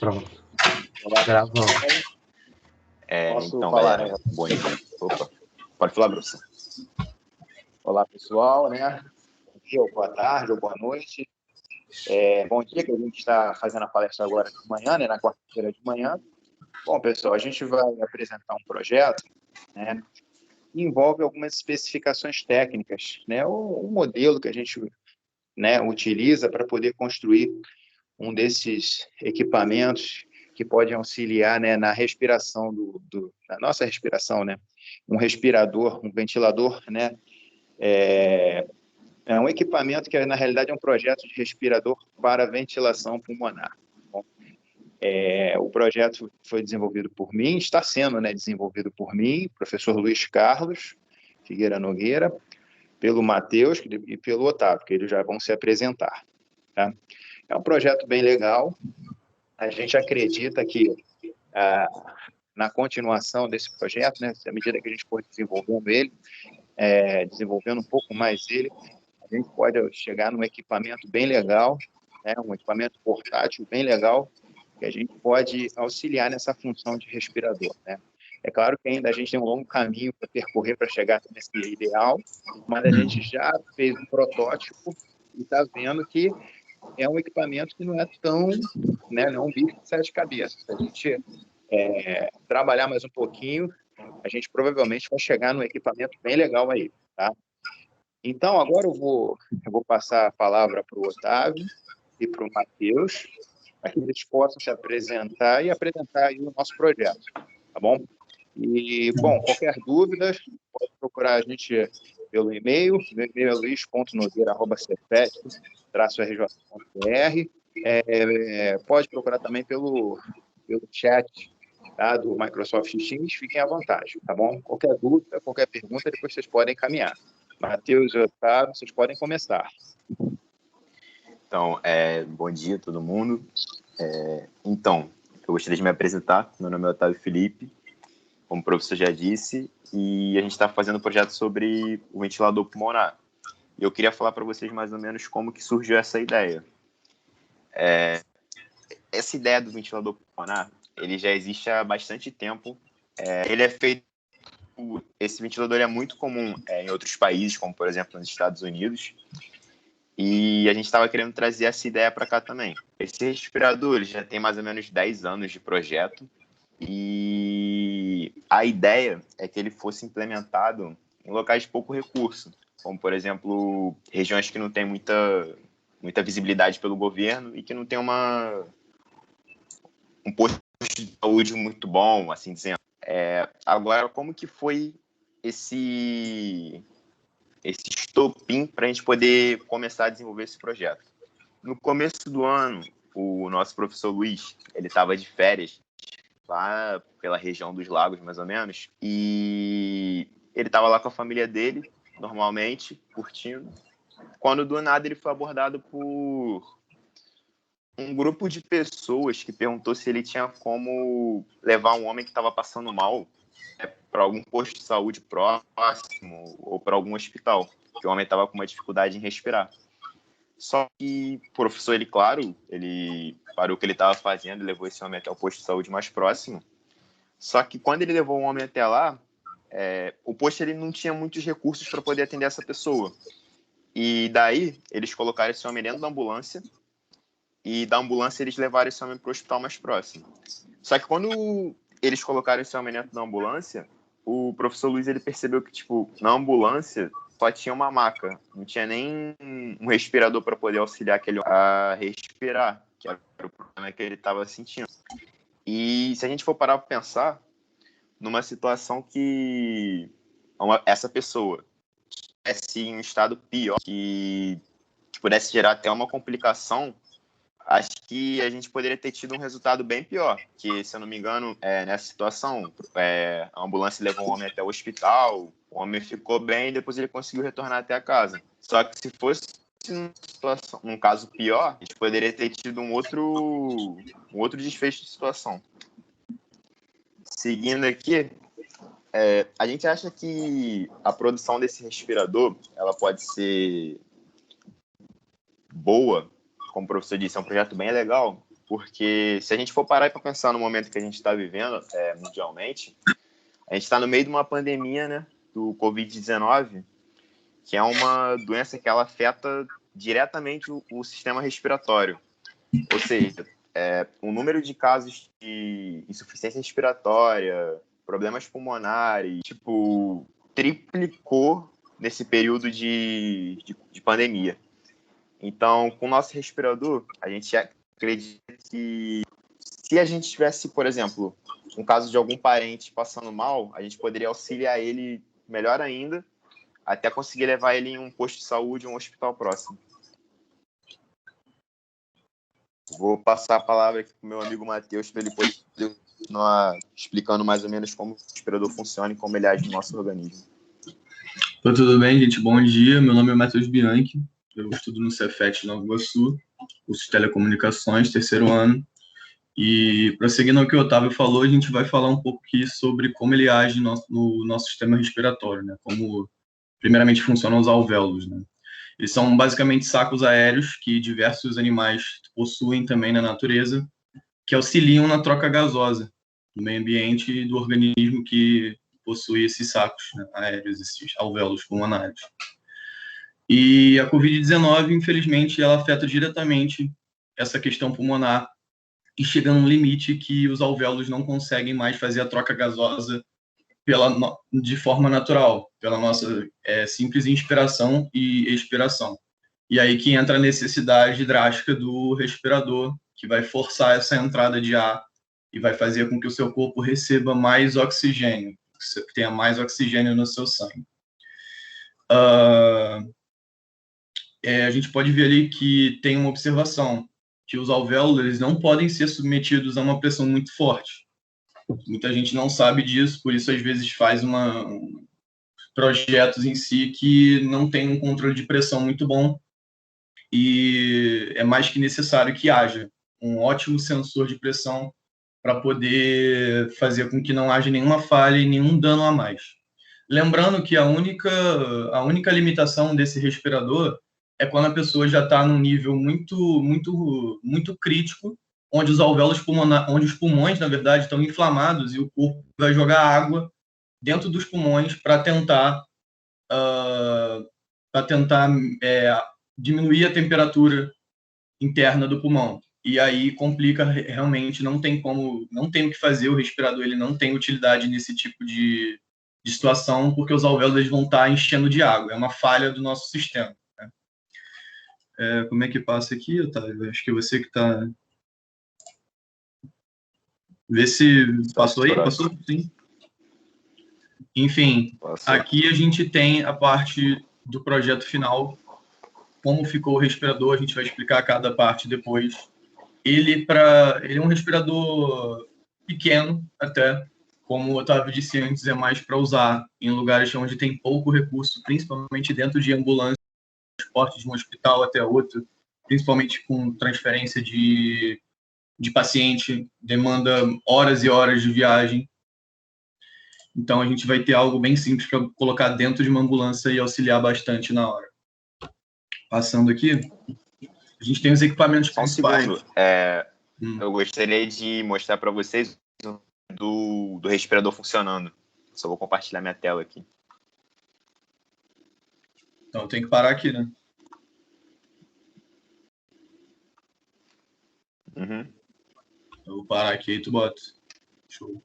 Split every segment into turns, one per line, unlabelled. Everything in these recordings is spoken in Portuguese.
Pronto.
Olá,
Gravando.
Posso
Então,
falar,
galera,
né?
bom dia. Opa, pode falar, professor.
Olá, pessoal, né? Bom dia, ou boa tarde, ou boa noite. Bom dia, que a gente está fazendo a palestra agora de manhã, né? Na quarta-feira de manhã. Bom, pessoal, a gente vai apresentar um projeto, né? Que envolve algumas especificações técnicas, né? O modelo que a gente, né, utiliza para poder construir um desses equipamentos que podem auxiliar, né, na respiração na nossa respiração, né? Um respirador, um ventilador, né? É um equipamento que, na realidade, é um projeto de respirador para ventilação pulmonar. Bom, o projeto foi desenvolvido por mim, está sendo, né, desenvolvido por mim, professor Luiz Carlos Figueira Nogueira, pelo Matheus e pelo Otávio, que eles já vão se apresentar. Tá? É um projeto bem legal. A gente acredita que, na continuação desse projeto, né, à medida que a gente for desenvolvendo ele, desenvolvendo um pouco mais ele, a gente pode chegar num equipamento bem legal, né, um equipamento portátil bem legal, que a gente pode auxiliar nessa função de respirador, né? É claro que ainda a gente tem um longo caminho para percorrer para chegar nesse ideal, mas a gente já fez um protótipo e está vendo que é um equipamento que não é tão, né, não é um bicho de sete cabeças. Se a gente trabalhar mais um pouquinho, a gente provavelmente vai chegar num equipamento bem legal aí, tá? Então, agora eu vou passar a palavra para o Otávio e para o Matheus, para que eles possam se apresentar e apresentar aí o nosso projeto, tá bom? E, bom, qualquer dúvida, pode procurar a gente pelo e-mail, meu e-mail é luiz.nogueira@cefet-rj.br. Pode procurar também pelo chat, tá, do Microsoft Teams, fiquem à vontade, tá bom? Qualquer dúvida, qualquer pergunta, depois vocês podem encaminhar. Matheus e Otávio, vocês podem começar.
Então, bom dia a todo mundo. Então, eu gostaria de me apresentar. Meu nome é Otávio Felipe, como o professor já disse, e a gente está fazendo um projeto sobre o ventilador pulmonar. E eu queria falar para vocês mais ou menos como que surgiu essa ideia. Essa ideia do ventilador pulmonar, ele já existe há bastante tempo. Ele é feito... Esse ventilador é muito comum em outros países, como, por exemplo, nos Estados Unidos. E a gente estava querendo trazer essa ideia para cá também. Esse respirador ele já tem mais ou menos 10 anos de projeto. E a ideia é que ele fosse implementado em locais de pouco recurso, como, por exemplo, regiões que não têm muita visibilidade pelo governo e que não tem um posto de saúde muito bom, assim dizendo. Agora, como que foi esse estopim para a gente poder começar a desenvolver esse projeto? No começo do ano, o nosso professor Luiz, ele estava de férias lá pela região dos lagos, mais ou menos, e ele estava lá com a família dele, normalmente, curtindo, quando do nada ele foi abordado por um grupo de pessoas que perguntou se ele tinha como levar um homem que estava passando mal para algum posto de saúde próximo ou para algum hospital, que o homem estava com uma dificuldade em respirar. Só que o professor, ele, claro, ele parou o que ele estava fazendo e levou esse homem até o posto de saúde mais próximo. Só que quando ele levou o homem até lá, o posto ele não tinha muitos recursos para poder atender essa pessoa. E daí, eles colocaram esse homem dentro da ambulância e da ambulância eles levaram esse homem para o hospital mais próximo. Só que quando eles colocaram esse homem dentro da ambulância, o professor Luiz ele percebeu que, tipo, na ambulância só tinha uma maca, não tinha nem um respirador para poder auxiliar aquele homem a respirar, que era o problema que ele estava sentindo. E se a gente for parar para pensar, numa situação que essa pessoa estivesse em um estado pior, que pudesse gerar até uma complicação, acho que a gente poderia ter tido um resultado bem pior, que, se eu não me engano, nessa situação, a ambulância levou o homem até o hospital, o homem ficou bem e depois ele conseguiu retornar até a casa. Só que se fosse num caso pior, a gente poderia ter tido um outro desfecho de situação. Seguindo aqui, a gente acha que a produção desse respirador ela pode ser boa como o professor disse, é um projeto bem legal, porque se a gente for parar para pensar no momento que a gente está vivendo mundialmente, a gente está no meio de uma pandemia, né, do Covid-19, que é uma doença que ela afeta diretamente o sistema respiratório. Ou seja, o número de casos de insuficiência respiratória, problemas pulmonares, tipo, triplicou nesse período de pandemia. Então, com o nosso respirador, a gente acredita que se a gente tivesse, por exemplo, um caso de algum parente passando mal, a gente poderia auxiliar ele melhor ainda, até conseguir levar ele em um posto de saúde, um hospital próximo. Vou passar a palavra aqui para o meu amigo Matheus, para ele poder continuar explicando mais ou menos como o respirador funciona e como ele age no nosso organismo.
Tudo bem, gente? Bom dia. Meu nome é Matheus Bianchi. Eu estudo no Cefet Nova Iguaçu, curso de Telecomunicações, terceiro ano. E, prosseguindo ao que o Otávio falou, a gente vai falar um pouco aqui sobre como ele age no nosso sistema respiratório, né? Como, primeiramente, funcionam os alvéolos, né? Eles são basicamente sacos aéreos que diversos animais possuem também na natureza, que auxiliam na troca gasosa do meio ambiente e do organismo que possui esses sacos, né, aéreos, esses alvéolos pulmonares. E a Covid-19, infelizmente, ela afeta diretamente essa questão pulmonar e chega num limite que os alvéolos não conseguem mais fazer a troca gasosa de forma natural, pela nossa simples inspiração e expiração. E aí que entra a necessidade drástica do respirador, que vai forçar essa entrada de ar e vai fazer com que o seu corpo receba mais oxigênio, que tenha mais oxigênio no seu sangue. A gente pode ver ali que tem uma observação, que os alvéolos eles não podem ser submetidos a uma pressão muito forte. Muita gente não sabe disso, por isso às vezes faz projetos em si que não tem um controle de pressão muito bom, e é mais que necessário que haja um ótimo sensor de pressão para poder fazer com que não haja nenhuma falha e nenhum dano a mais. Lembrando que a única limitação desse respirador é quando a pessoa já está num nível muito crítico, onde onde os pulmões, na verdade, estão inflamados e o corpo vai jogar água dentro dos pulmões para tentar diminuir a temperatura interna do pulmão. E aí complica realmente, não tem o que fazer, o respirador ele não tem utilidade nesse tipo de situação, porque os alvéolos eles vão estar enchendo de água, é uma falha do nosso sistema. Né? Como é que passa aqui, Otávio? Acho que é você que está... Vê se passou aí, passou? Sim. Enfim, aqui a gente tem a parte do projeto final, como ficou o respirador, a gente vai explicar cada parte depois. Ele é um respirador pequeno, até, como o Otávio disse antes, é mais para usar em lugares onde tem pouco recurso, principalmente dentro de ambulância, transporte de um hospital até outro, principalmente com transferência de paciente, demanda horas e horas de viagem. Então, a gente vai ter algo bem simples para colocar dentro de uma ambulância e auxiliar bastante na hora. Passando aqui, a gente tem os equipamentos principais.
Um segundo. Eu gostaria de mostrar para vocês do respirador funcionando. Só vou compartilhar minha tela aqui.
Então, eu tenho que parar aqui, né?
Uhum.
Eu vou parar aqui e tu bota. Show.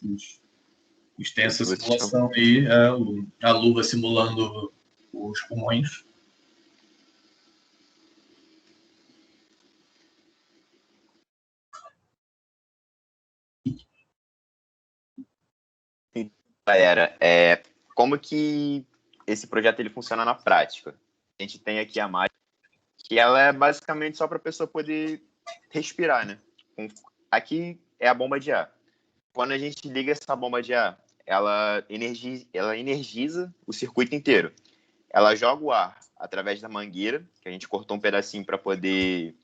A gente tem essa simulação aí, a luva simulando os pulmões.
Galera, como que esse projeto ele funciona na prática? A gente tem aqui a máquina, que ela é basicamente só para a pessoa poder respirar, né? Aqui é a bomba de ar. Quando a gente liga essa bomba de ar, ela energiza o circuito inteiro. Ela joga o ar através da mangueira, que a gente cortou um pedacinho para poder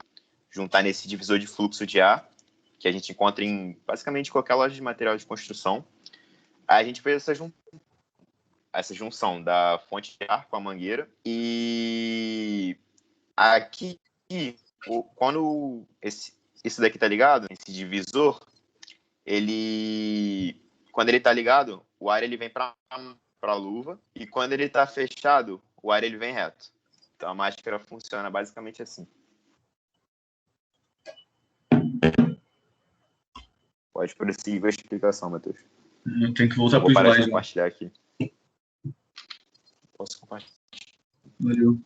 juntar nesse divisor de fluxo de ar, que a gente encontra em basicamente qualquer loja de material de construção. Aí a gente fez essa junção da fonte de ar com a mangueira. E aqui, quando esse daqui tá ligado, esse divisor, quando ele tá ligado, o ar ele vem para a luva, e quando ele tá fechado, o ar ele vem reto. Então a máscara funciona basicamente assim. Pode prosseguir com a explicação, Matheus.
Eu tenho que voltar para o
slide. Vou
compartilhar
aqui. Posso compartilhar?
Valeu.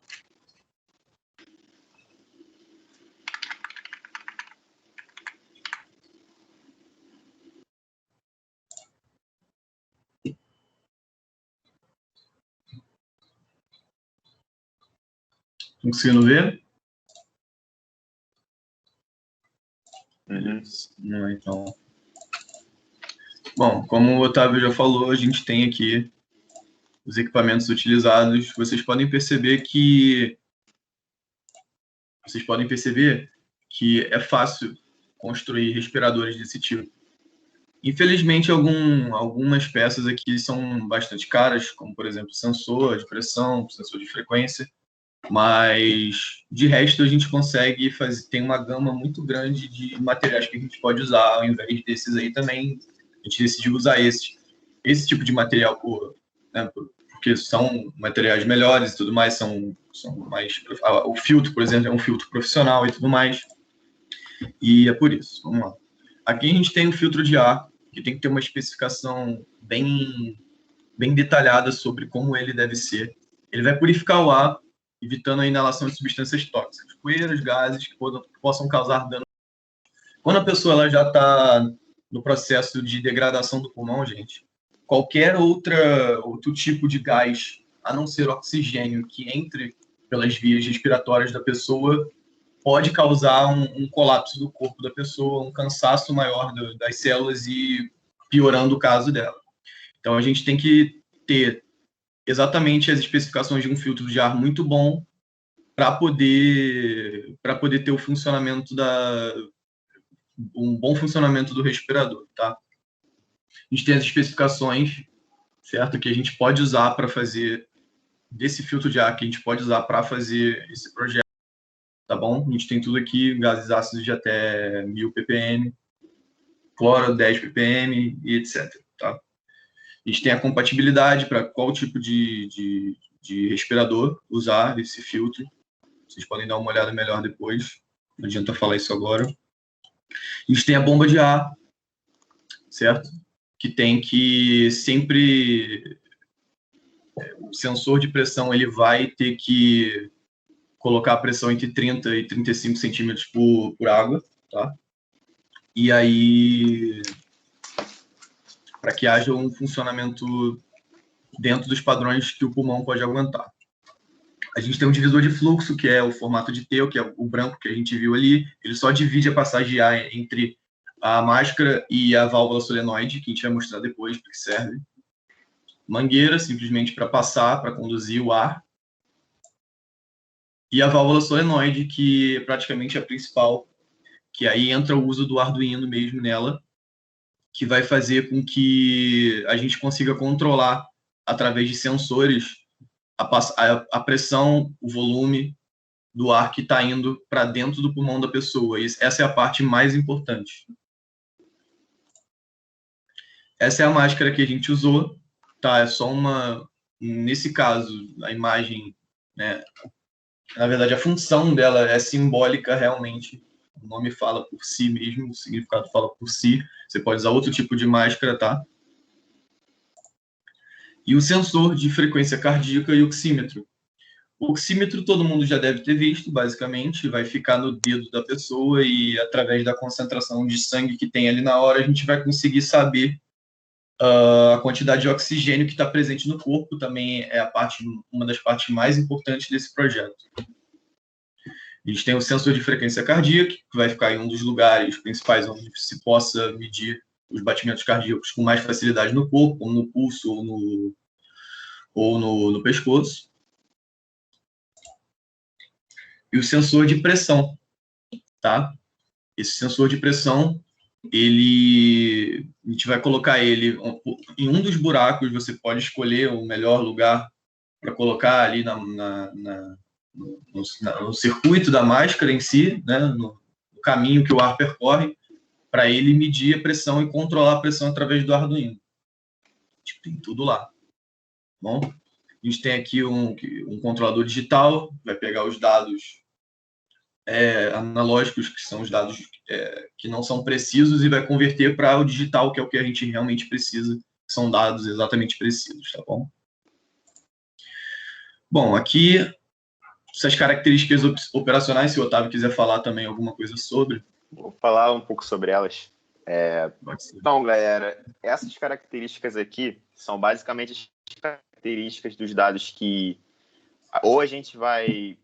Estão conseguindo ver?
Uhum.
Não, então. Bom, como o Otávio já falou, a gente tem aqui os equipamentos utilizados. Vocês podem perceber que é fácil construir respiradores desse tipo. Infelizmente, algumas peças aqui são bastante caras, como, por exemplo, sensor de pressão, sensor de frequência, mas, de resto, a gente consegue tem uma gama muito grande de materiais que a gente pode usar, ao invés desses aí também, a gente decidiu usar esse tipo de material, porque são materiais melhores e tudo mais, são mais... O filtro, por exemplo, é um filtro profissional e tudo mais, e é por isso. Vamos lá. Aqui a gente tem o filtro de ar, que tem que ter uma especificação bem detalhada sobre como ele deve ser. Ele vai purificar o ar, evitando a inalação de substâncias tóxicas, poeiras, gases que possam causar dano. Quando a pessoa ela já está no processo de degradação do pulmão, gente, qualquer outro tipo de gás, a não ser oxigênio, que entre pelas vias respiratórias da pessoa, pode causar um colapso do corpo da pessoa, um cansaço maior das células e piorando o caso dela. Então, a gente tem que ter exatamente as especificações de um filtro de ar muito bom para poder ter um bom funcionamento do respirador, tá? A gente tem as especificações, certo? Que a gente pode usar para fazer desse filtro de ar, que a gente pode usar para fazer esse projeto, tá bom? A gente tem tudo aqui, gases ácidos de até 1000 ppm, cloro 10 ppm e etc, tá? A gente tem a compatibilidade para qual tipo de respirador usar esse filtro. Vocês podem dar uma olhada melhor depois. Não adianta falar isso agora. A gente tem a bomba de ar, certo? Que tem que sempre... O sensor de pressão ele vai ter que colocar a pressão entre 30 e 35 centímetros por água, tá? E aí, para que haja um funcionamento dentro dos padrões que o pulmão pode aguentar. A gente tem um divisor de fluxo, que é o formato de T, que é o branco que a gente viu ali. Ele só divide a passagem de ar entre a máscara e a válvula solenoide, que a gente vai mostrar depois para que serve. Mangueira, simplesmente para passar, para conduzir o ar. E a válvula solenoide, que é praticamente a principal, que aí entra o uso do Arduino mesmo nela, que vai fazer com que a gente consiga controlar, através de sensores, a pressão, o volume do ar que está indo para dentro do pulmão da pessoa. Essa é a parte mais importante. Essa é a máscara que a gente usou, tá? É só nesse caso, a imagem, né? Na verdade, a função dela é simbólica realmente. O nome fala por si mesmo, o significado fala por si. Você pode usar outro tipo de máscara, tá? E o sensor de frequência cardíaca e oxímetro. O oxímetro todo mundo já deve ter visto, basicamente. Vai ficar no dedo da pessoa e, através da concentração de sangue que tem ali na hora, a gente vai conseguir saber a quantidade de oxigênio que está presente no corpo. Também é uma das partes mais importantes desse projeto. A gente tem o sensor de frequência cardíaca, que vai ficar em um dos lugares principais onde se possa medir os batimentos cardíacos com mais facilidade no corpo, como no pulso ou no pescoço. E o sensor de pressão, tá? Esse sensor de pressão, a gente vai colocar ele em um dos buracos. Você pode escolher o melhor lugar para colocar ali no circuito da máscara em si, né? No caminho que o ar percorre, para ele medir a pressão e controlar a pressão através do Arduino. Tem tudo lá. Bom, a gente tem aqui um controlador digital, vai pegar os dados analógicos, que são os dados que não são precisos, e vai converter para o digital, que é o que a gente realmente precisa, que são dados exatamente precisos, tá bom? Bom, aqui, essas características operacionais, se o Otávio quiser falar também alguma coisa sobre.
Vou falar um pouco sobre elas. Então, galera, essas características aqui são basicamente as características dos dados que ou a gente vai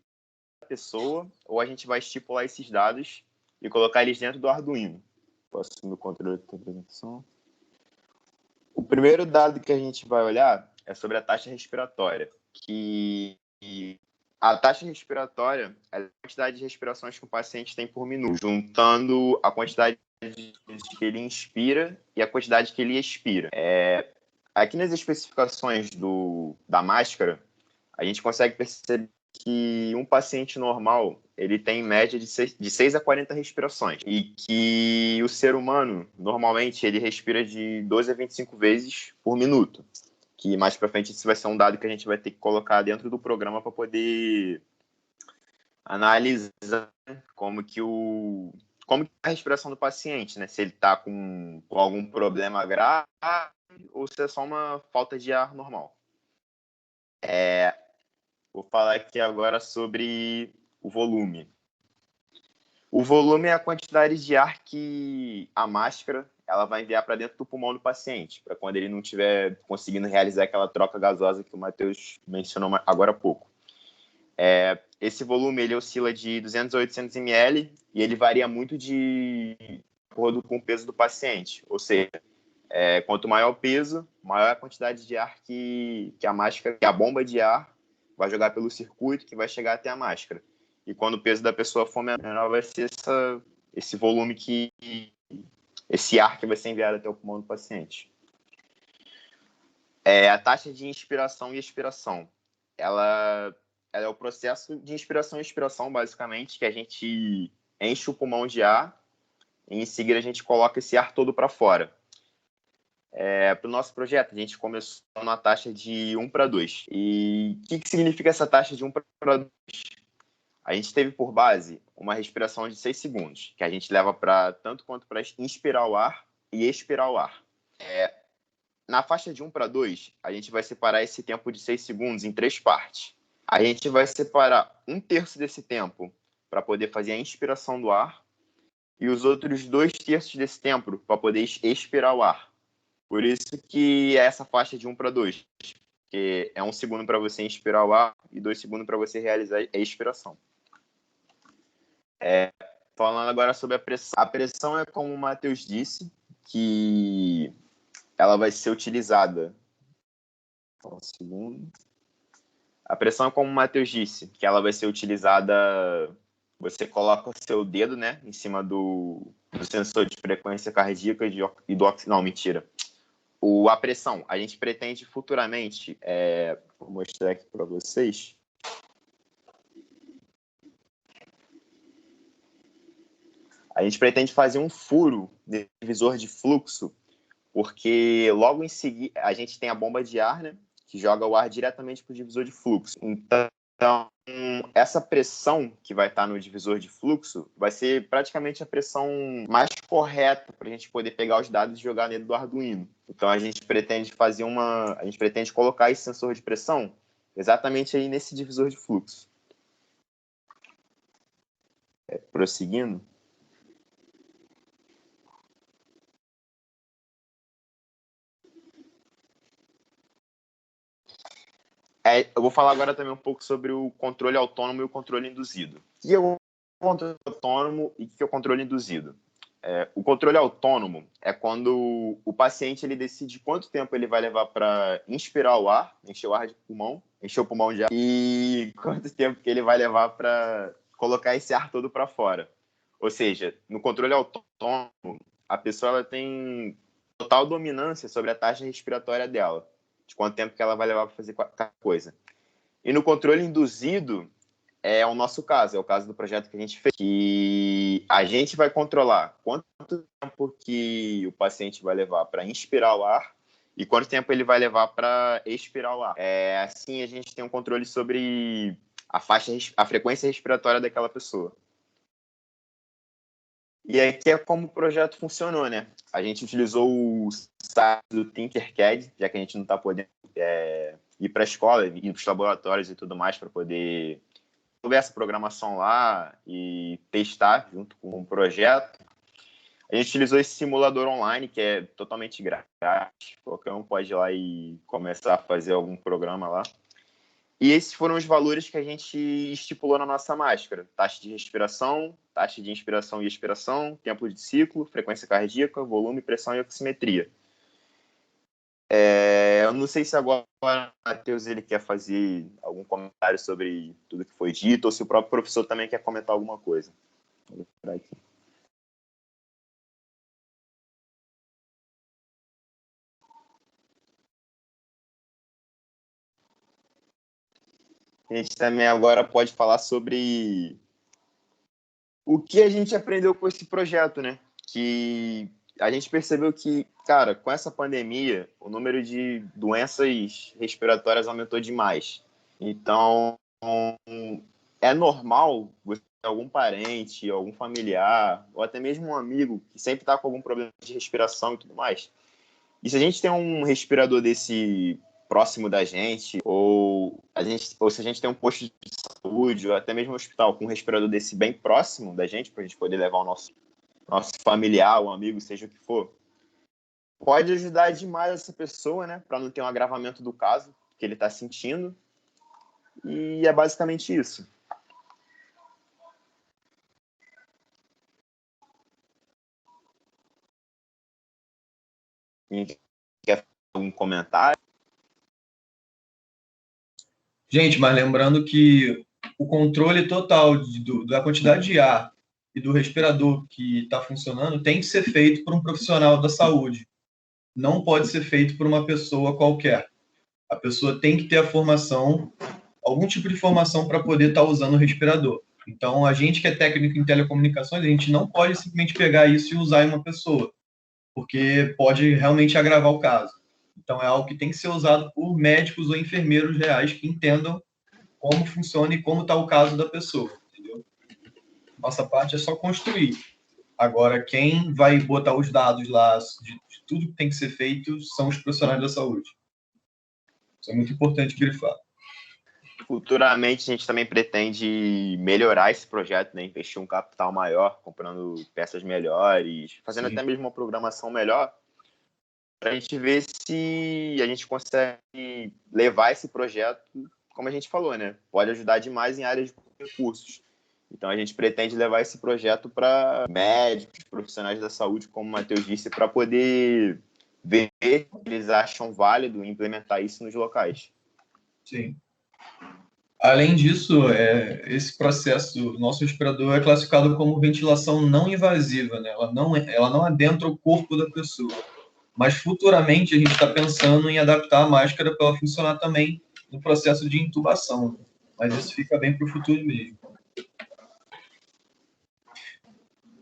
pessoa, ou a gente vai estipular esses dados e colocar eles dentro do Arduino. Posso assumir o controle da apresentação? O primeiro dado que a gente vai olhar é sobre a taxa respiratória, que a taxa respiratória é a quantidade de respirações que o paciente tem por minuto, juntando a quantidade de vezes que ele inspira e a quantidade que ele expira. Aqui nas especificações da máscara, a gente consegue perceber que um paciente normal, ele tem em média de 6 a 40 respirações, e que o ser humano, normalmente, ele respira de 12 a 25 vezes por minuto, que mais para frente isso vai ser um dado que a gente vai ter que colocar dentro do programa para poder analisar como que a respiração do paciente, né? Se ele está com algum problema grave ou se é só uma falta de ar normal. Vou falar aqui agora sobre o volume. O volume é a quantidade de ar que a máscara ela vai enviar para dentro do pulmão do paciente, para quando ele não estiver conseguindo realizar aquela troca gasosa que o Matheus mencionou agora há pouco. Esse volume ele oscila de 200 a 800 ml e ele varia muito de acordo com o peso do paciente. Ou seja, quanto maior o peso, maior a quantidade de ar que a máscara, que a bomba de ar vai jogar pelo circuito que vai chegar até a máscara. E quando o peso da pessoa for menor, vai ser esse volume esse ar que vai ser enviado até o pulmão do paciente. A taxa de inspiração e expiração. Ela é o processo de inspiração e expiração, basicamente, que a gente enche o pulmão de ar e em seguida a gente coloca esse ar todo para fora. Para o nosso projeto, a gente começou na taxa de 1 para 2. E o que significa essa taxa de 1 para 2? A gente teve por base uma respiração de 6 segundos, que a gente leva tanto quanto para inspirar o ar e expirar o ar. Na faixa de 1 para 2, a gente vai separar esse tempo de 6 segundos em 3 partes. A gente vai separar 1/3 desse tempo para poder fazer a inspiração do ar e os outros 2/3 desse tempo para poder expirar o ar. Por isso que é essa faixa de 1 para 2, que é 1 segundo para você inspirar o ar e 2 segundos para você realizar a expiração. Falando agora sobre a pressão. A pressão é como o Matheus disse, que ela vai ser utilizada... Um segundo. A pressão é como o Matheus disse, que ela vai ser utilizada... Você coloca o seu dedo, né, em cima do sensor de frequência cardíaca e do oxigênio. Não, mentira. A pressão, a gente pretende futuramente, vou mostrar aqui para vocês. A gente pretende fazer um furo de divisor de fluxo, porque logo em seguida a gente tem a bomba de ar, né, que joga o ar diretamente para o divisor de fluxo. Então, essa pressão que vai estar no divisor de fluxo vai ser praticamente a pressão mais correta para a gente poder pegar os dados e jogar dentro do Arduino. Então, a gente pretende colocar esse sensor de pressão exatamente aí nesse divisor de fluxo. Prosseguindo. Eu vou falar agora também um pouco sobre o controle autônomo e o controle induzido. O que é o controle autônomo e o que é o controle induzido? O controle autônomo é quando o paciente ele decide quanto tempo ele vai levar para inspirar o ar, encher o ar de pulmão, encher o pulmão de ar, e quanto tempo que ele vai levar para colocar esse ar todo para fora. Ou seja, no controle autônomo, a pessoa ela tem total dominância sobre a taxa respiratória dela, de quanto tempo que ela vai levar para fazer cada coisa. E no controle induzido, é o nosso caso, é o caso do projeto que a gente fez, que a gente vai controlar quanto tempo que o paciente vai levar para inspirar o ar e quanto tempo ele vai levar para expirar o ar. Assim, a gente tem um controle sobre a frequência respiratória daquela pessoa. E aqui é como o projeto funcionou, né? A gente utilizou o site do Tinkercad, já que a gente não está podendo ir para a escola, ir para os laboratórios e tudo mais para poder ver essa programação lá e testar junto com o projeto. A gente utilizou esse simulador online, que é totalmente grátis. Qualquer um pode ir lá e começar a fazer algum programa lá. E esses foram os valores que a gente estipulou na nossa máscara. Taxa de respiração, taxa de inspiração e expiração, tempo de ciclo, frequência cardíaca, volume, pressão e oximetria. Eu não sei se agora o Matheus ele quer fazer algum comentário sobre tudo que foi dito, ou se o próprio professor também quer comentar alguma coisa. Vou esperar aqui. A gente também agora pode falar sobre o que a gente aprendeu com esse projeto, né? Que a gente percebeu que, cara, com essa pandemia, o número de doenças respiratórias aumentou demais. Então, é normal você ter algum parente, algum familiar, ou até mesmo um amigo que sempre está com algum problema de respiração e tudo mais. E se a gente tem um respirador desse próximo da gente, ou se a gente tem um posto de saúde, ou até mesmo um hospital com um respirador desse bem próximo da gente, para a gente poder levar o nosso familiar, um amigo, seja o que for, pode ajudar demais essa pessoa, né, para não ter um agravamento do caso que ele está sentindo. E é basicamente isso. Quer fazer algum comentário?
Gente, mas lembrando que o controle total da quantidade de ar e do respirador que está funcionando tem que ser feito por um profissional da saúde. Não pode ser feito por uma pessoa qualquer. A pessoa tem que ter a formação, algum tipo de formação para poder estar usando o respirador. Então, a gente que é técnico em telecomunicações, a gente não pode simplesmente pegar isso e usar em uma pessoa, porque pode realmente agravar o caso. Então, é algo que tem que ser usado por médicos ou enfermeiros reais que entendam como funciona e como está o caso da pessoa, entendeu? Nossa parte é só construir. Agora, quem vai botar os dados lá de tudo que tem que ser feito são os profissionais da saúde. Isso é muito importante grifar.
Futuramente, a gente também pretende melhorar esse projeto, né? Investir um capital maior, comprando peças melhores, fazendo até mesmo uma programação melhor, para a gente ver se a gente consegue levar esse projeto, como a gente falou, né? Pode ajudar demais em áreas de recursos. Então, a gente pretende levar esse projeto para médicos, profissionais da saúde, como o Matheus disse, para poder ver se eles acham válido implementar isso nos locais.
Sim. Além disso, esse processo, nosso respirador é classificado como ventilação não invasiva, né? Ela não adentra o corpo da pessoa. Mas futuramente a gente está pensando em adaptar a máscara para ela funcionar também no processo de intubação, né? Mas isso fica bem para o futuro mesmo.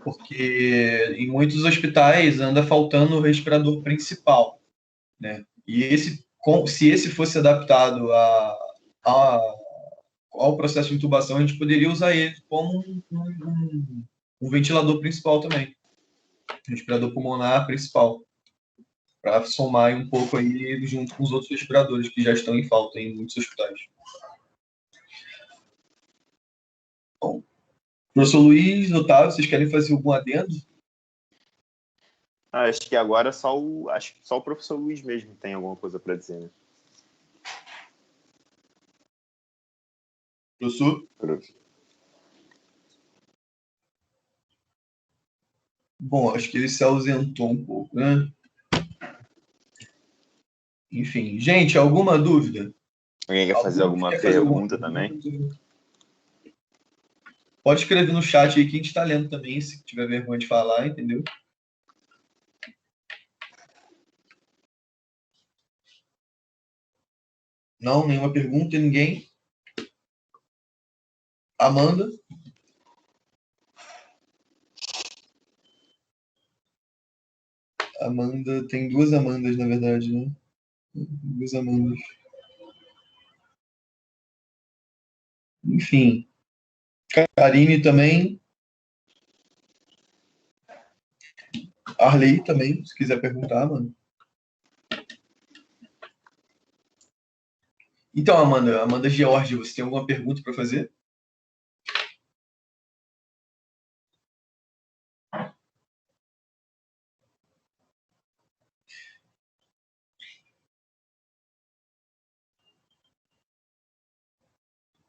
Porque em muitos hospitais anda faltando o respirador principal, né? E se esse fosse adaptado ao processo de intubação, a gente poderia usar ele como um ventilador principal também, respirador pulmonar principal, para somar um pouco aí junto com os outros respiradores que já estão em falta em muitos hospitais. Bom, professor Luiz, Otávio, vocês querem fazer algum adendo?
Acho que agora só o professor Luiz mesmo tem alguma coisa para dizer, né?
Professor? Bom, acho que ele se ausentou um pouco, né? Enfim, gente, alguma dúvida?
Alguém quer fazer
Algum que
alguma
quer fazer alguma
pergunta também?
pergunta? Pode escrever no chat aí que a gente está lendo também, se tiver vergonha de falar, entendeu? Não, nenhuma pergunta, ninguém. Amanda? Amanda, tem duas Amandas, na verdade, né? Duas Amandas. Enfim. Karine também. Arley também, se quiser perguntar, mano. Então, Amanda George, você tem alguma pergunta para fazer?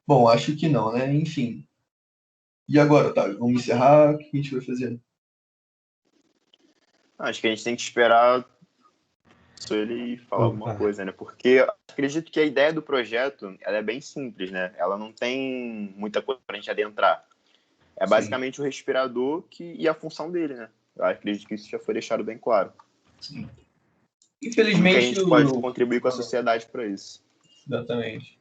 Bom, acho que não, né? Enfim. E agora, tá? Vamos encerrar? O que a gente vai fazer?
Acho que a gente tem que esperar ele falar alguma coisa, né? Porque acredito que a ideia do projeto ela é bem simples, né? Ela não tem muita coisa para a gente adentrar. É basicamente o respirador e a função dele, né? Eu acredito que isso já foi deixado bem claro.
Sim.
Como que a
Infelizmente,
gente pode contribuir com a sociedade para isso?
Exatamente.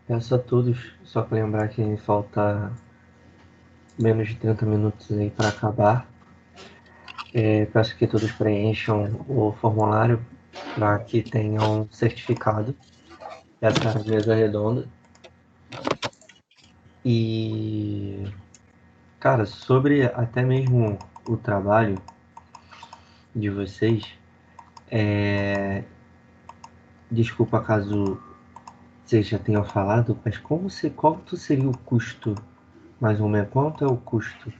Peço a todos, só para lembrar que falta menos de 30 minutos aí para acabar. Peço que todos preencham o formulário para que tenham certificado. Essa é a mesa redonda. E, cara, sobre até mesmo o trabalho de vocês, desculpa caso vocês já tenham falado, mas quanto seria o custo, mais ou menos? Quanto é o custo?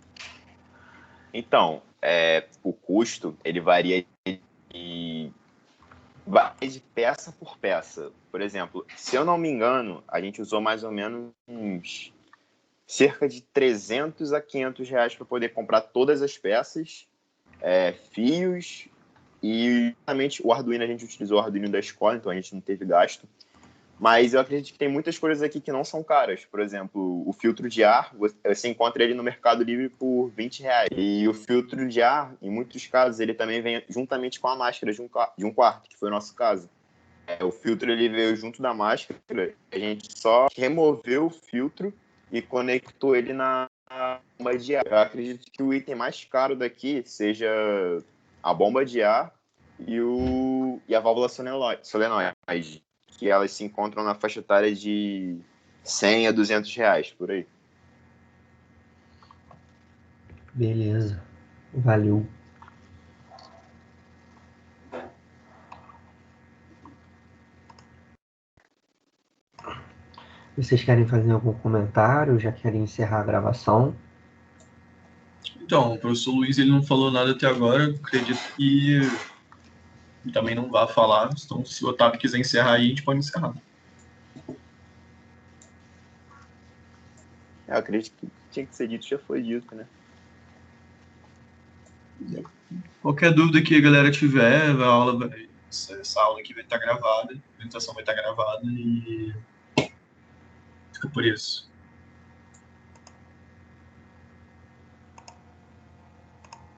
Então, o custo, ele varia de peça por peça. Por exemplo, se eu não me engano, a gente usou mais ou menos uns cerca de 300 a 500 reais para poder comprar todas as peças, fios e exatamente o Arduino, a gente utilizou o Arduino da escola, então a gente não teve gasto. Mas eu acredito que tem muitas coisas aqui que não são caras. Por exemplo, o filtro de ar, você encontra ele no Mercado Livre por R$20. E o filtro de ar, em muitos casos, ele também vem juntamente com a máscara de um quarto, que foi o nosso caso. O filtro ele veio junto da máscara, a gente só removeu o filtro e conectou ele na bomba de ar. Eu acredito que o item mais caro daqui seja a bomba de ar e a válvula solenoide, que elas se encontram na faixa etária de 100 a 200 reais, por aí.
Beleza, valeu. Vocês querem fazer algum comentário? Já querem encerrar a gravação?
Então, o professor Luiz ele não falou nada até agora. Acredito que também não vai falar. Então, se o Otávio quiser encerrar aí, a gente pode encerrar.
Eu acredito que tinha que ser dito, já foi dito, né?
Qualquer dúvida que a galera tiver, essa aula aqui vai estar gravada, a apresentação vai estar gravada e fica por isso.